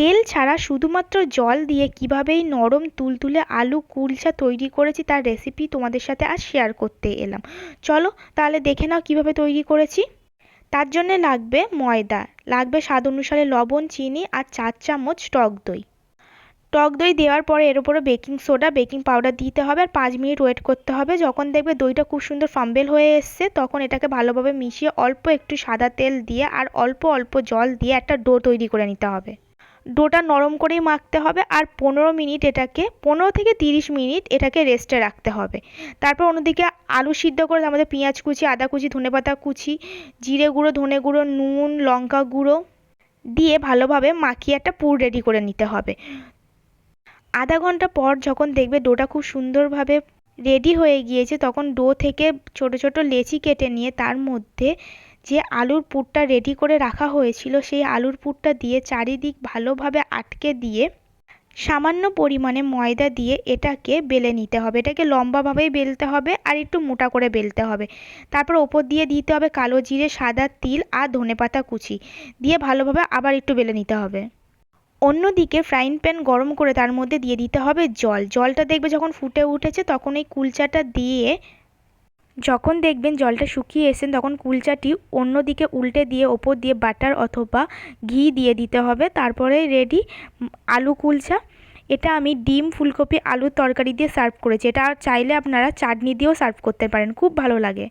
তেল ছাড়া শুধুমাত্র জল দিয়ে কীভাবে এই নরম তুলতুলে আলু কুলচা তৈরি করেছি তার রেসিপি তোমাদের সাথে আজ শেয়ার করতে এলাম। চলো তাহলে দেখে নাও কীভাবে তৈরি করেছি। তার জন্যে লাগবে ময়দা, লাগবে স্বাদ অনুসারে লবণ, চিনি আর 4 চামচ টক দই। টক দই দেওয়ার পরে এর উপরে বেকিং সোডা, বেকিং পাউডার দিতে হবে আর 5 মিনিট ওয়েট করতে হবে। যখন দেখবে দইটা খুব সুন্দর ফাম্বেল হয়ে এসছে তখন এটাকে ভালোভাবে মিশিয়ে অল্প একটু সাদা তেল দিয়ে আর অল্প অল্প জল দিয়ে একটা ডো তৈরি করে নিতে হবে। ডোটা নরম করেই মাখতে হবে আর 15 মিনিট এটাকে 15 থেকে 30 মিনিট এটাকে রেস্টে রাখতে হবে। তারপর অন্যদিকে আলু সিদ্ধ করে আমাদের পেঁয়াজ কুচি, আদা কুচি, ধনেপাতা কুচি, জিরে গুঁড়ো, ধনে গুঁড়ো, নুন, লঙ্কা গুঁড়ো দিয়ে ভালোভাবে মাখিয়ে একটা পুর রেডি করে নিতে হবে। আধা ঘন্টা পর যখন দেখবে ডোটা খুব সুন্দরভাবে রেডি হয়ে গিয়েছে তখন ডো থেকে ছোট ছোট লেচি কেটে নিয়ে তার মধ্যে যে আলুর পুরটা রেডি করে রাখা হয়েছিল সেই আলুর পুরটা দিয়ে চারিদিক ভালোভাবে আটকে দিয়ে সামান্য পরিমাণে ময়দা দিয়ে এটাকে বেলে নিতে হবে। এটাকে লম্বাভাবেই বেলতে হবে আর একটু মোটা করে বেলতে হবে। তারপর ওপর দিয়ে দিতে হবে কালো জিরে, সাদা তিল আর ধনেপাতা কুচি দিয়ে ভালোভাবে আবার একটু বেলে নিতে হবে। অন্যদিকে ফ্রাইং প্যান গরম করে তার মধ্যে দিয়ে দিতে হবে জল। জলটা দেখবে যখন ফুটে উঠেছে তখন এই কুলচাটা দিয়ে যখন দেখবেন জলটা শুকিয়ে এসেছে তখন কুলচাটি অন্যদিকে উল্টে দিয়ে ওপর দিয়ে বাটার অথবা ঘি দিয়ে দিতে হবে। তারপরে রেডি আলু কুলচা। এটা আমি ডিম, ফুলকপি, আলুর তরকারি দিয়ে সার্ভ করেছি। এটা চাইলে আপনারা চাটনি দিয়েও সার্ভ করতে পারেন, খুব ভালো লাগে।